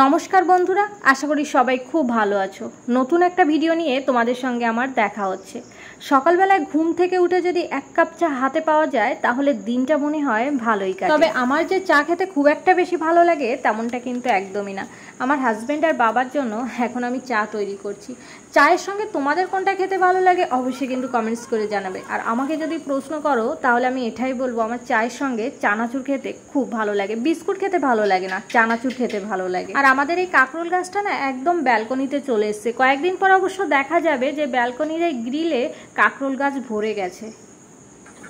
নমস্কার বন্ধুরা, আশা করি সবাই খুব ভালো আছো। নতুন একটা ভিডিও নিয়ে তোমাদের সঙ্গে আমার দেখা হচ্ছে। সকালবেলায় ঘুম থেকে উঠে যদি এক কাপ চা হাতে পাওয়া যায় তাহলে দিনটা মনে হয় ভালোই কাটে। তবে আমার যে চা খেতে খুব একটা বেশি ভালো লাগে তেমনটা কিন্তু একদমই না। আমার হাজব্যান্ড আর বাবার জন্য এখন আমি চা তৈরি করছি। চায়ের সঙ্গে তোমাদের কোনটা খেতে ভালো লাগে অবশ্যই কিন্তু কমেন্টস করে জানাবে। আর আমাকে যদি প্রশ্ন করো তাহলে আমি এটাই বলবো, আমার চায়ের সঙ্গে চানাচুর খেতে খুব ভালো লাগে। বিস্কুট খেতে ভালো লাগে না, চানাচুর খেতে ভালো লাগে। আর আমাদের এই কাঁকরোল গাছটা না একদম ব্যালকনিতে চলে এসছে। কয়েকদিন পর অবশ্য দেখা যাবে যে ব্যালকনির এই গ্রিলে কাঁকরোল গাছ ভরে গেছে।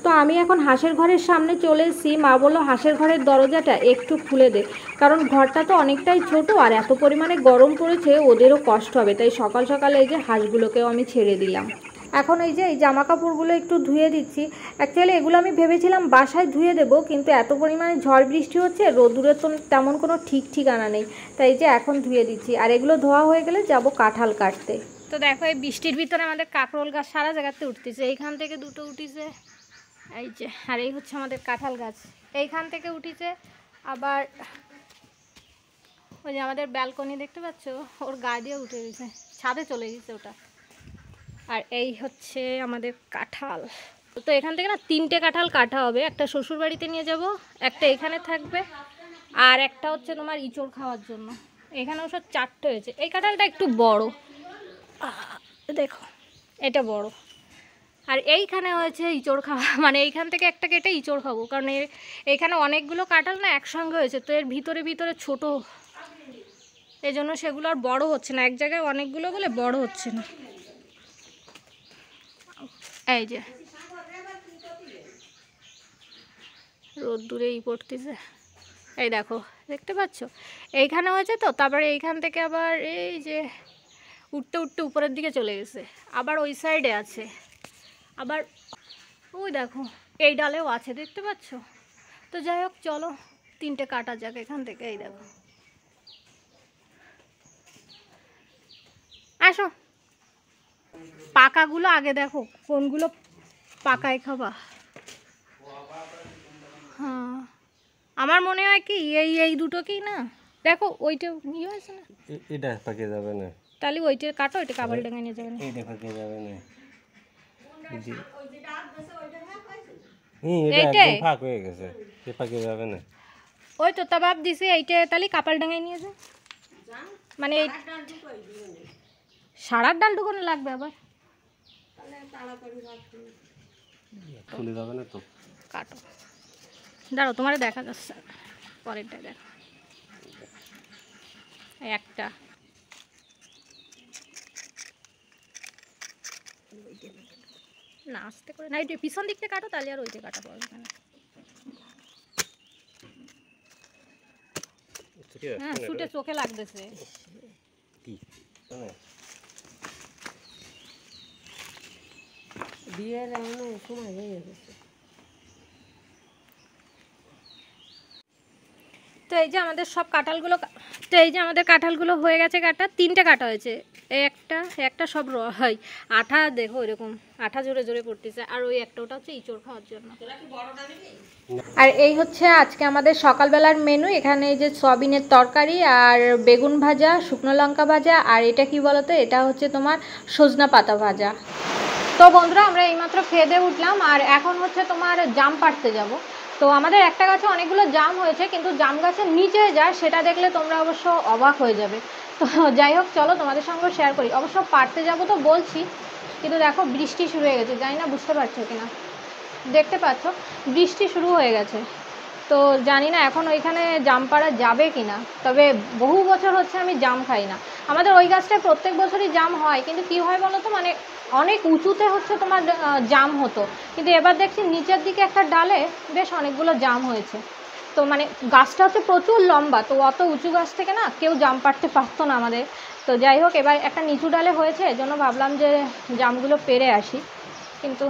তো আমি এখন হাঁসের ঘরের সামনে চলে এসেছি। মা বললো হাঁসের ঘরের দরজাটা একটু খুলে দে, কারণ ঘরটা তো অনেকটাই ছোট আর এত পরিমাণে গরম পড়েছে ওদেরও কষ্ট হবে। তাই সকাল সকাল এই যে হাঁসগুলোকেও আমি ছেড়ে দিলাম। এখন এই যে এই জামা কাপড়গুলো একটু ধুয়ে দিচ্ছি। অ্যাকচুয়ালি এগুলো আমি ভেবেছিলাম বাসায় ধুয়ে দেবো, কিন্তু এত পরিমাণে ঝড় বৃষ্টি হচ্ছে, রোদুরের তো তেমন কোনো ঠিক ঠিকানা নেই। তাই এই যে এখন ধুয়ে দিচ্ছি। আর এগুলো ধোয়া হয়ে গেলে যাব কাঁঠাল কাটতে। তো দেখো এই বৃষ্টির ভিতরে আমাদের কাঁকরোল গাছ সারা জায়গাতে উঠতেছে। এইখান থেকে দুটো উঠিছে, এই যে, আর এই হচ্ছে আমাদের কাঁঠাল গাছ এইখান থেকে উঠিছে। আবার ওই যে আমাদের ব্যালকনি দেখতে পাচ্ছ, ওর গা দিয়ে উঠে গেছে, ছাদে চলে গেছে ওটা। আর এই হচ্ছে আমাদের কাঁঠাল। তো এখান থেকে না 3টে কাঁঠাল কাটা হবে। একটা শ্বশুর বাড়িতে নিয়ে যাব, একটা এখানে থাকবে, আর একটা হচ্ছে তোমার ইঁচড় খাওয়ার জন্য। এখানেও সব 4টে হয়েছে। এই কাঁঠালটা একটু বড়, দেখো এটা বড়। আর এইখানে হয়েছে ইঁচড় খাওয়া, মানে এইখান থেকে একটা কেটে ইঁচড় খাবো, কারণ এইখানে অনেকগুলো কাঁঠাল না একসঙ্গে হয়েছে, তো এর ভিতরে ভিতরে ছোট, এই জন্য সেগুলো আর বড় হচ্ছে না। এক জায়গায় অনেকগুলো বলে বড় হচ্ছে না। এই যে রোদ্দুরেই পড়তেছে, এই দেখো দেখতে পাচ্ছ, এইখানে হয়েছে। তো তারপরে এইখান থেকে আবার এই যে উঠতে উঠতে উপরের দিকে চলে গেছে, আবার ওই সাইডে আছে, আবার ওই দেখো এই ডালেও আছে, দেখতে পাচ্ছ। তো যাই হোক, চলো 3টে কাটা যাক এখান থেকে। এই দেখো, আসো। পাকাগুলো আগে দেখো কোনগুলো পাকায় খাবা। হ্যাঁ, আমার মনে হয় কি এই দুটো কি না, দেখো ওইটা ইয়ে হয়েছে না, এটা পাকে যাবে না, তাহলে ওইটা কাটো, ওইটা কাবাল ডাঙা নিয়ে যাবে না, এইটা পাকে যাবে না। এটা একদম ফাঁক হয়ে গেছে, এ পাকে যাবে না। ওই তো তাবাব দিছে, এইটা তাহলে কাপাল ডাঙায় নিয়ে যায়। মানে সারার ডাল ঢুকানো লাগবে আবার, খুলে যাবে না তো। কাটো, দাঁড়াও তোমার দেখা যাচ্ছে, পরেরটা দেখো। একটা না, আস্তে করে না, এটা পিছন দিকটা কাটো, তাহলে আর ওইটা কাটা পাবে না। হ্যাঁ, শুটে চোখে লাগতেছে। বিয়ের সময় হয়ে গেছে। তো এই যে আমাদের সব কাঁঠালগুলো, তো এই যে আমাদের কাঁঠালগুলো হয়ে গেছে কাটা। 3টে কাটা হয়েছে, একটা সব হয় আঠা, দেখো এরকম আঠা জোরে জোরে পড়তেছে। আর ওই একটা, ওটা হচ্ছে ইঁচড় খাওয়ার জন্য। আর এই হচ্ছে আজকে আমাদের সকালবেলার মেনু। এখানে এই যে সয়াবিনের তরকারি আর বেগুন ভাজা, শুকনো লঙ্কা ভাজা, আর এটা কি বলতো, এটা হচ্ছে তোমার সজনা পাতা ভাজা। তো বন্ধুরা, আমরা এইমাত্র খেয়ে দিয়ে উঠলাম, আর এখন হচ্ছে তোমার জাম পাড়তে যাব। তো আমাদের একটা গাছে অনেকগুলো জাম হয়েছে, কিন্তু জাম গাছের নিচে যায় সেটা দেখলে তোমরা অবশ্য অবাক হয়ে যাবে। তো যাই হোক, চলো তোমাদের সঙ্গে শেয়ার করি। অবশ্য পাড়তে যাব তো বলছি, কিন্তু দেখো বৃষ্টি শুরু হয়ে গেছে, জানি না বুঝতে পারছো কিনা, দেখতে পাচ্ছ বৃষ্টি শুরু হয়ে গেছে। তো জানি না এখন ওইখানে জাম পাড়া যাবে কিনা। তবে বহু বছর হচ্ছে আমি জাম খাই না। আমাদের ওই গাছটায় প্রত্যেক বছরই জাম হয়, কিন্তু কি হয় বলো তো, মানে অনেক উঁচুতে হচ্ছে তোমার জাম হতো, কিন্তু এবার দেখছি নিচের দিকে একটা ডালে বেশ অনেকগুলো জাম হয়েছে। তো মানে গাছটা হচ্ছে প্রচুর লম্বা, তো অত উঁচু গাছ থেকে না কেউ জাম পাড়তে পারতো না আমাদের। তো যাই হোক, এবার একটা নিচু ডালে হয়েছে, এজন্য ভাবলাম যে জামগুলো পেড়ে আসি। কিন্তু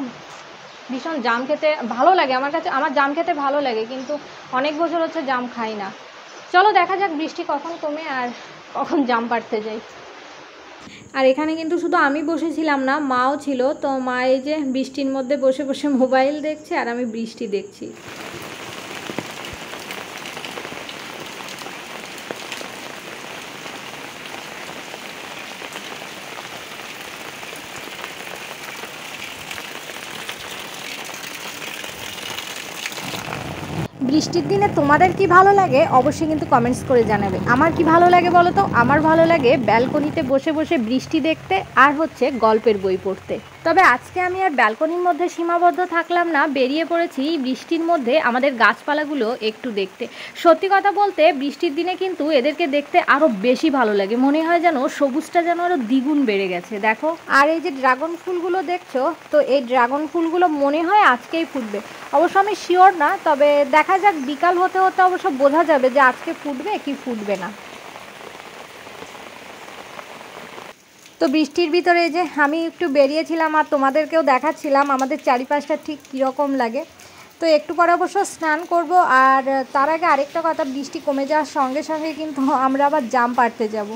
ভীষণ জাম খেতে ভালো লাগে আমার কাছে, আমার জাম খেতে ভালো লাগে, কিন্তু অনেক বছর হচ্ছে জাম খাই না। চলো দেখা যাক বৃষ্টি কখন কমে আর কখন জাম পাড়তে যাই। আর এখানে কিন্তু শুধু আমি বসেছিলাম না, মাও ছিল। তো মা এই যে বৃষ্টির মধ্যে বসে বসে মোবাইল দেখছে, আর আমি বৃষ্টি দেখছি। বৃষ্টির দিনে তোমাদের কি ভালো লাগে অবশ্যই কিন্তু কমেন্টস করে জানাবে। আমার কি ভালো লাগে বলো তো? আমার ভালো লাগে ব্যালকনিতে বসে বসে বৃষ্টি দেখতে আর হচ্ছে গল্পের বই পড়তে। তবে আজকে আমি আর ব্যালকনির মধ্যে সীমাবদ্ধ থাকলাম না, বেরিয়ে পড়েছি বৃষ্টির মধ্যে আমাদের গাছপালাগুলো একটু দেখতে। সত্যি কথা বলতে বৃষ্টির দিনে কিন্তু এদেরকে দেখতে আরও বেশি ভালো লাগে, মনে হয় যেন সবুজটা যেন আরও দ্বিগুণ বেড়ে গেছে। দেখো, আর এই যে ড্রাগন ফুলগুলো দেখছো, তো এই ড্রাগন ফুলগুলো মনে হয় আজকেই ফুটবে। অবশ্য আমি শিওর না, তবে দেখা যাক, বিকাল হতে হতে অবশ্য বোঝা যাবে যে আজকে ফুটবে কি ফুটবে না। তো বৃষ্টির ভিতরে যে আমি একটু বেরিয়েছিলাম আর তোমাদেরকেও দেখাচ্ছিলাম আমাদের চারিপাশটা ঠিক কীরকম লাগে। তো একটু পরে অবশ্য স্নান করব, আর তার আগে আরেকটা কথা, বৃষ্টি কমে যাওয়ার সঙ্গে সঙ্গে কিন্তু আমরা আবার জাম পাড়তে যাব।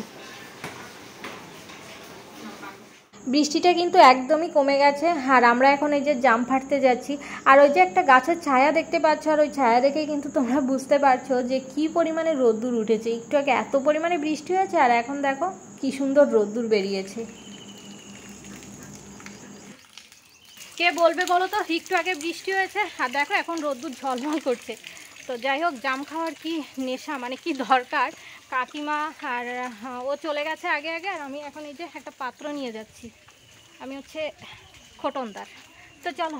বৃষ্টিটা কিন্তু একদমই কমে গেছে, আর আমরা এখন এই যে জাম ফাটতে যাচ্ছি। আর ওই যে একটা গাছের ছায়া দেখতে পাচ্ছ, আর ওই ছায়া দেখে কিন্তু তোমরা বুঝতে পারছো যে কি পরিমাণে রোদ্দুর উঠেছে। একটু আগে এত পরিমাণে বৃষ্টি হয়েছে, আর এখন দেখো কি সুন্দর রোদ্দুর বেরিয়েছে। কে বলবে বলো তো, একটু আগে বৃষ্টি হয়েছে আর দেখো এখন রোদ্দুর ঝলমল করছে। তো যাই হোক, জাম খাওয়ার কি নেশা, মানে কি দরকার। কাকিমা আর ও চলে গেছে আগে আগে, আর আমি এখন এই যে একটা পাত্র নিয়ে যাচ্ছি। আমি হচ্ছে খোটনদার। তো চলো।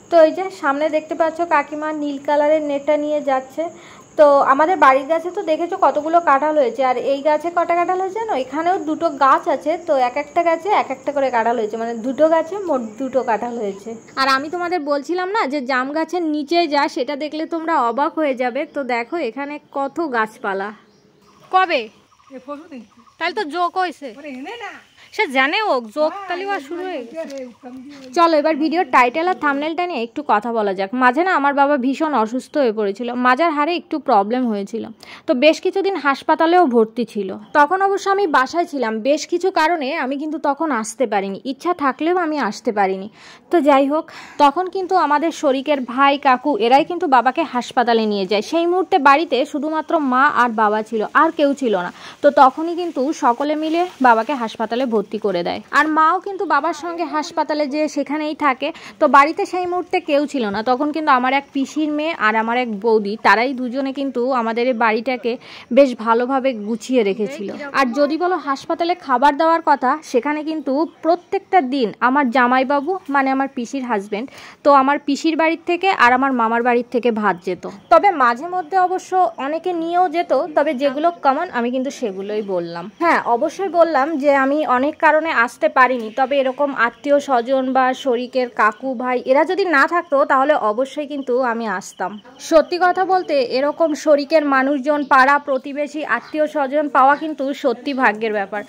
তো এই যে সামনে দেখতে পাচ্ছ কাকিমা নীল কালারের নেটটা নিয়ে যাচ্ছে। তো আমাদের বাড়ির গাছে তো দেখেছো কতগুলো কাঁঠাল হয়েছে, আর এই গাছে কটা কাঁঠাল হয়েছে জানো? এখানেও দুটো গাছ আছে, তো এক একটা গাছে এক একটা করে কাঁঠাল হয়েছে, মানে দুটো গাছে মোট দুটো কাঁঠাল হয়েছে। আর আমি তোমাদের বলছিলাম না যে জাম গাছের নিচে যা, সেটা দেখলে তোমরা অবাক হয়ে যাবে। তো দেখো এখানে কত গাছপালা। কবে তাহলে তো যোগ হয়েছে, সে জানে ও যোগ তাহলে শুরু হয়ে গেছে। চলো এবার ভিডিওর টাইটেল আর থাম্বনেলটা নিয়ে একটু কথা বলা যাক। মাঝে না আমার বাবা ভীষণ অসুস্থ হয়ে পড়েছিল, মাজার হাড়ে একটু প্রবলেম হয়েছিল, তো বেশ কিছুদিন হাসপাতালেও ভর্তি ছিল। তখন অবশ্য আমি বাসায় ছিলাম, বেশ কিছু কারণে আমি কিন্তু তখন আসতে পারিনি, ইচ্ছা থাকলেও আমি আসতে পারিনি। তো যাই হোক, তখন কিন্তু আমাদের শরিকের ভাই কাকু এরাই কিন্তু বাবাকে হাসপাতালে নিয়ে যায়। সেই মুহূর্তে বাড়িতে শুধুমাত্র মা আর বাবা ছিল, আর কেউ ছিল না। তো তখনই কিন্তু সকলে মিলে বাবাকে হাসপাতালে ভর্তি করে দেয়, আর মাও কিন্তু বাবার সঙ্গে হাসপাতালে যে সেখানেই থাকে। তো বাড়িতে সেই মুহূর্তে কেউ ছিল না, তখন কিন্তু আমার এক পিসির মেয়ে আর আমার এক বৌদি, তারাই দুজনে কিন্তু আমাদের এই বাড়িটাকে বেশ ভালোভাবে গুছিয়ে রেখেছিল। আর যদি বলো হাসপাতালে খাবার দেওয়ার কথা, সেখানে কিন্তু প্রত্যেকটা দিন আমার জামাইবাবু মানে আমার পিসির হাজবেন্ড, তো আমার পিসির বাড়ির থেকে আর আমার মামার বাড়ির থেকে ভাত যেত। তবে মাঝে মধ্যে অবশ্য অনেকে নিয়েও যেত, তবে যেগুলো কমন আমি কিন্তু সেগুলোই বললাম। হ্যাঁ অবশ্যই বললাম যে আমি অনেক কারণে আসতে পারিনি, তবে এরকম আত্মীয় স্বজন বা শরিকের কাকু ভাই এরা যদি না থাকতো তাহলে অবশ্যই কিন্তু আমি আসতাম। সত্যি কথা বলতে এরকম শরিকের মানুষজন, পাড়া প্রতিবেশী, আত্মীয় স্বজন পাওয়া কিন্তু সত্যি ভাগ্যের ব্যাপার।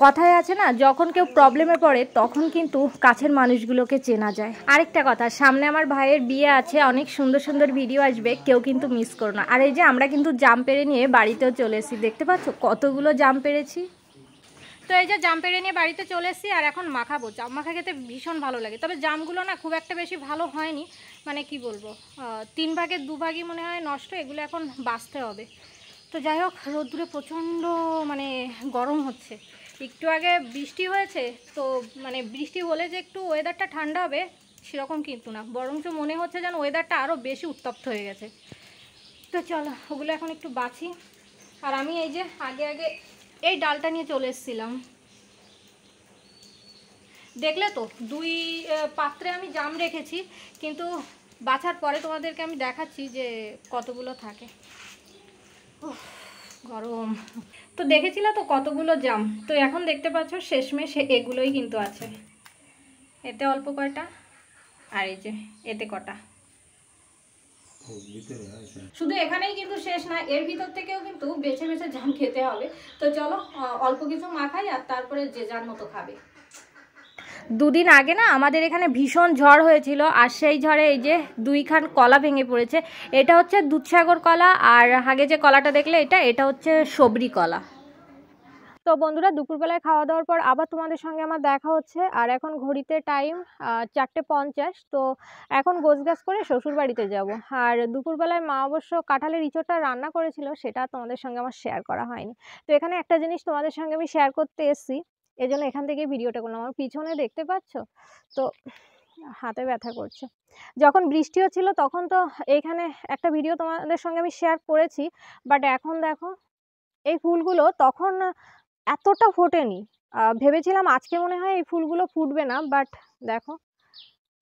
কথায় আছে না, যখন কেউ প্রবলেমে পড়ে তখন কিন্তু কাছের মানুষগুলোকে চেনা যায়। আরেকটা কথা, সামনে আমার ভাইয়ের বিয়ে আছে, অনেক সুন্দর সুন্দর ভিডিও আসবে, কেউ কিন্তু মিস করো না। আর এই যে আমরা কিন্তু জাম পেড়ে নিয়ে বাড়িতেও চলে এসেছি, দেখতে পাচ্ছ কতগুলো জাম পেড়েছি। তো এই যে জাম পেড়ে নিয়ে বাড়িতে চলে এসেছি, আর এখন মাখাবো। জাম মাখা খেতে ভীষণ ভালো লাগে, তবে জামগুলো না খুব একটা বেশি ভালো হয়নি, মানে কি বলবো, 3 ভাগের 2 ভাগই মনে হয় নষ্ট, এগুলো এখন বাছতে হবে। তো যাই হোক, রোদ্দুরে প্রচণ্ড মানে গরম হচ্ছে। একটু আগে বৃষ্টি হয়েছে, তো মানে বৃষ্টি হলে যে একটু ওয়েদারটা ঠান্ডা হবে সেরকম কিন্তু না, বরঞ্চ মনে হচ্ছে যেন ওয়েদারটা আরও বেশি উত্তপ্ত হয়ে গেছে। তো চলো ওগুলো এখন একটু বাছি। আর আমি এই যে আগে আগে এই ডালটা নিয়ে চলে এসেছিলাম, দেখলে তো 2 পাত্রে আমি জাম রেখেছি, কিন্তু বাছার পরে তোমাদেরকে আমি দেখাচ্ছি যে কতগুলো থাকে। গরম তো দেখেছিল তো কতগুলো জাম, তো এখন দেখতে পাচ্ছ শেষমেশ এগুলোই কিন্তু আছে, এতে অল্প কয়টা আর এই যে এতে কটা। শুধু এখানেই কিন্তু শেষ না, এর ভিতর থেকেও কিন্তু বেছে বেছে জাম খেতে হবে। তো চলো অল্প কিছু মাখাই, আর তারপরে যে যার মতো খাবে। 2 দিন আগে না আমাদের এখানে ভীষণ ঝড় হয়েছিল, আর সেই ঝড়ে এই যে 2 খান কলা ভেঙে পড়েছে। এটা হচ্ছে দুধসাগর কলা, আর আগে যে কলাটা দেখলে এটা হচ্ছে সবরি কলা। তো বন্ধুরা, দুপুরবেলায় খাওয়া দাওয়ার পর আবার তোমাদের সঙ্গে আমার দেখা হচ্ছে, আর এখন ঘড়িতে টাইম 4:50। তো এখন গোছগাছ করে শ্বশুর বাড়িতে যাব। আর দুপুরবেলায় মা অবশ্য কাঁঠালের ইঁচড়টা রান্না করেছিল, সেটা তোমাদের সঙ্গে আমার শেয়ার করা হয়নি। তো এখানে একটা জিনিস তোমাদের সঙ্গে আমি শেয়ার করতে এসেছি, এই জন্য এখান থেকে ভিডিওটা করলাম। আমার পিছনে দেখতে পাচ্ছ তো হাতে ব্যথা করছে। যখন বৃষ্টি হচ্ছিল তখন তো এইখানে একটা ভিডিও তোমাদের সঙ্গে আমি শেয়ার করেছি, বাট এখন দেখো এই ফুলগুলো তখন এতটা ফোটেনি। ভেবেছিলাম আজকে মনে হয় এই ফুলগুলো ফুটবে না, বাট দেখো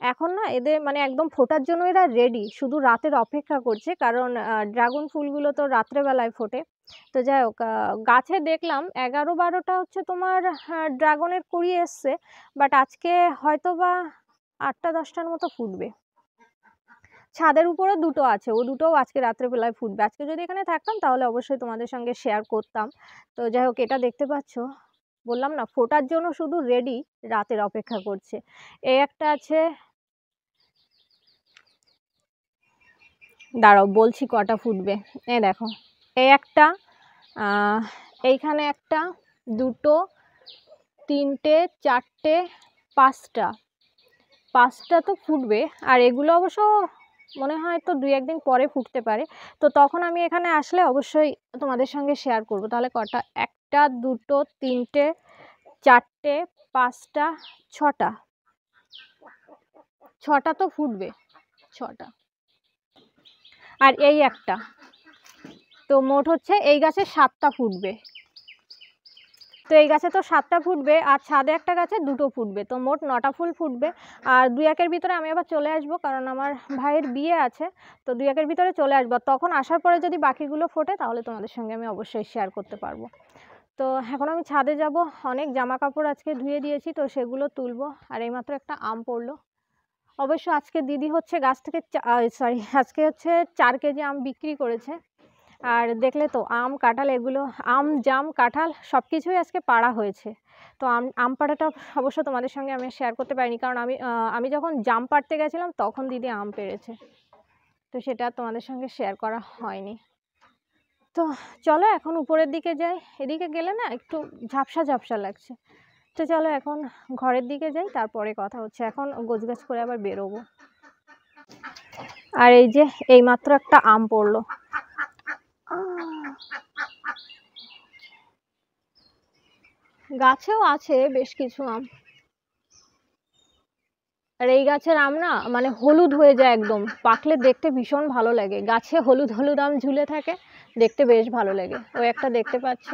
এখন না এদের মানে একদম ফোটার জন্য এরা রেডি, শুধু রাতের অপেক্ষা করছে, কারণ ড্রাগন ফুলগুলো তো রাত্রেবেলায় ফোটে। তো যাই হোক, গাছে দেখলাম 11-12টা হচ্ছে তোমার ড্রাগনের কুড়ি এসছে, বাট আজকে হয়তো বা 8-10টার মতো ফুটবে। ছাদের উপরেও দুটো আছে, ও দুটোও আজকে রাত্রেবেলায় ফুটবে। আজকে যদি এখানে থাকতাম তাহলে অবশ্যই তোমাদের সঙ্গে শেয়ার করতাম। তো যাই হোক, এটা দেখতে পাচ্ছ, বললাম না ফোটার জন্য শুধু রেডি, রাতের অপেক্ষা করছে। এই একটা আছে, দাঁড়াও বলছি কটা ফুটবে। এই দেখো, এই একটা, এইখানে একটা, দুটো, তিনটে, চারটে, পাঁচটা তো ফুটবে। আর এগুলো অবশ্য মনে হয় তো 2-1 দিন পরে ফুটতে পারে। তো তখন আমি এখানে আসলে অবশ্যই তোমাদের সঙ্গে শেয়ার করব। তাহলে কটা, একটা, দুটো, তিনটে, চারটে, পাঁচটা, ছটা তো ফুটবে, 6টা। আর এই একটা, তো মোট হচ্ছে এই গাছে 7টা ফুটবে। তো এই গাছে তো 7টা ফুটবে, আর ছাদে একটা গাছে 2টো ফুটবে, তো মোট 9টা ফুল ফুটবে। আর 2-1-এর ভিতরে আমি আবার চলে আসবো, কারণ আমার ভাইয়ের বিয়ে আছে। তো 2-1-এর ভিতরে চলে আসবো, তখন আসার পরে যদি বাকিগুলো ফোটে তাহলে তোমাদের সঙ্গে আমি অবশ্যই শেয়ার করতে পারবো। তো এখন আমি ছাদে যাব, অনেক জামা কাপড় আজকে ধুয়ে দিয়েছি, তো সেগুলো তুলবো। আর এইমাত্র একটা আম পড়লো। অবশ্য আজকে দিদি হচ্ছে গাছ থেকে আজকে হচ্ছে 4 কেজি আম বিক্রি করেছে। আর দেখলে তো আম, কাঁঠাল, এগুলো আম, জাম, কাঁঠাল সব কিছুই আজকে পাড়া হয়েছে। তো আম পাড়াটা অবশ্য তোমাদের সঙ্গে আমি শেয়ার করতে পারিনি, কারণ আমি যখন জাম পাড়তে গেছিলাম তখন দিদি আম পেড়েছে, তো সেটা তোমাদের সঙ্গে শেয়ার করা হয়নি। তো চলো এখন উপরের দিকে যাই, এদিকে গেলে না একটু ঝাপসা ঝাপসা লাগছে। তো চলো এখন ঘরের দিকে যাই, তারপরে কথা হচ্ছে। এখন গোছগাছ করে আবার বেরোবো। আর এই যে এইমাত্র একটা আম পড়লো। গাছেও আছে বেশ কিছু আম। আর এই গাছের আম না মানে হলুদ হয়ে যায় একদম, পাকলে দেখতে ভীষণ ভালো লাগে। গাছে হলুদ হলুদ আম ঝুলে থাকে, দেখতে বেশ ভালো লাগে। ওই একটা দেখতে পাচ্ছ,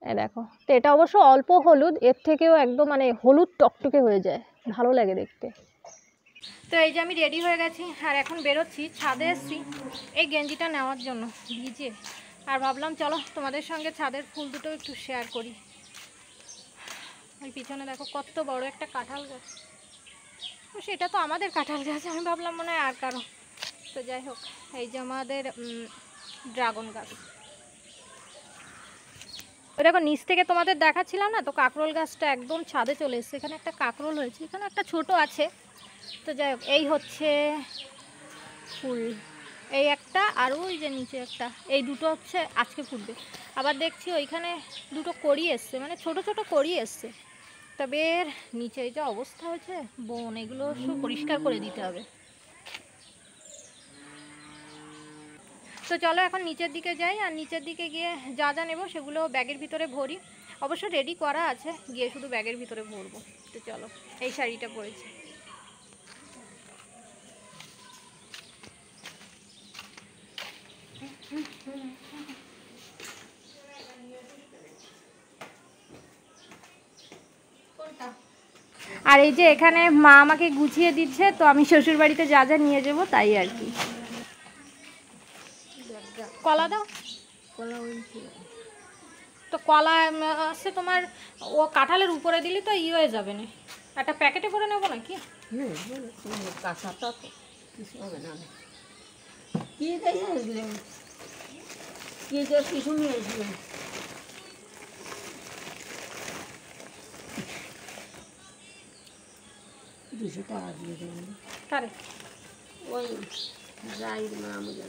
এ দেখো। তো এটা অবশ্য অল্প হলুদ, এর থেকেও একদম মানে হলুদ টকটকে হয়ে যায়, ভালো লাগে দেখতে। তো এই যে আমি রেডি হয়ে গেছি, আর এখন বেরোচ্ছি। ছাদে এসেছি এই গেঞ্জিটা নেওয়ার জন্য, ভিজে। আর ভাবলাম চলো তোমাদের সঙ্গে ছাদের ফুল দুটো একটু শেয়ার করি। ওই পিছনে দেখো কত বড় একটা কাঁঠাল গাছ, তো সেটা তো আমাদের কাঁঠাল গাছ, আমি ভাবলাম মনে হয় আর কারো। তো যাই হোক, এই যে আমাদের ড্রাগন গাছ। ওই দেখো নিচ থেকে তোমাদের দেখাচ্ছিলাম না, তো কাঁকরোল গাছটা একদম ছাদে চলে এসছে। এখানে একটা কাঁকরোল হয়েছে, এখানে একটা ছোট আছে। তো যাই হোক, এই হচ্ছে ফুল, এই একটা, আর ওই যে নিচে একটা, এই দুটো হচ্ছে আজকে ফুটবে। আবার দেখছি ওইখানে দুটো কড়ি এসছে, মানে ছোট ছোট কড়ি এসছে। তবে এর নিচে এই যে অবস্থা হয়েছে বন, এগুলো সব পরিষ্কার করে দিতে হবে। তো চলো এখন নিচের দিকে যাই, আর নিচের দিকে গিয়ে যা যা নেবো সেগুলো ব্যাগের ভিতরে ভরি। অবশ্য রেডি করা আছে, গিয়ে শুধু ব্যাগের ভিতরে ভরবো। তো চলো, এই শাড়িটা পরেছি। আর এই যে এখানে মা আমাকে গুছিয়ে দিচ্ছে, তো আমি শ্বশুর বাড়িতে যা যা নিয়ে যাবো তাই আর কি। কলা দাও, তো কলা আছে তোমার, ও কাঁঠালের উপরে দিলে তো হয়ে যাবে না, একটা প্যাকেটে করে নেবো নাকি? কাঁচাটা তো কিছু হবে না। কি দিয়ে আসলে, কি দিয়ে কিছু নিয়ে আসলে, 200 টাকা দিয়ে দেবেন। কারে ওই যাই মা আমাদের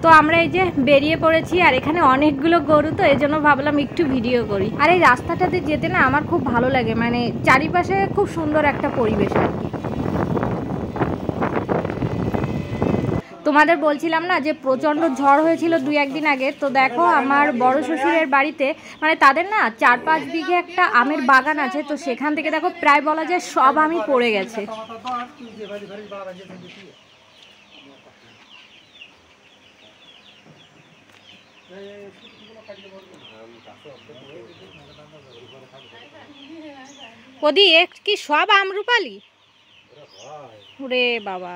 তো আমরা এই যে বেরিয়ে পড়েছি, আর এখানে অনেকগুলো গরু, তো এই জন্য ভাবলাম একটু ভিডিও করি। আর এই রাস্তাটাতে যেতে না আমার খুব ভালো লাগে, মানে চারিপাশে খুব সুন্দর একটা পরিবেশ আর কি। তোমাদের বলছিলাম না যে প্রচণ্ড ঝড় হয়েছিল 2-1 দিন আগে, তো দেখো আমার বড় শ্বশুরের বাড়িতে মানে তাদের না 4-5 বিঘে একটা আমের বাগান আছে, তো সেখান থেকে দেখো প্রায় বলা যায় সব আমই পড়ে গেছে। ওদি কি সব আমরুপালি? ওরে বাবা,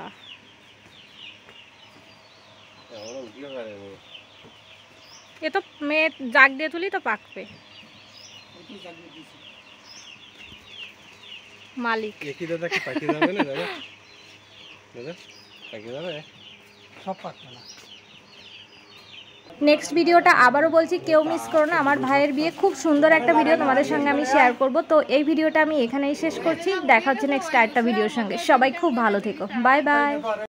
এ তো মেয়ে জাগ দিয়ে তুলি তো পাকবে। মালিক একই দাদা কি পাকিয়ে যাবে না দাদা? দাদা পাকিয়ে যাবে? সব পাকবে না। নেক্সট ভিডিওটা আবারও বলছি কেউ মিস করো না, আমার ভাইয়ের বিয়ে খুব সুন্দর একটা ভিডিও তোমাদের সঙ্গে আমি শেয়ার করব। তো এই ভিডিওটা আমি এখানেই শেষ করছি, দেখা হচ্ছে নেক্সট আরেকটা ভিডিওর সঙ্গে। সবাই খুব ভালো থেকো, বাই বাই।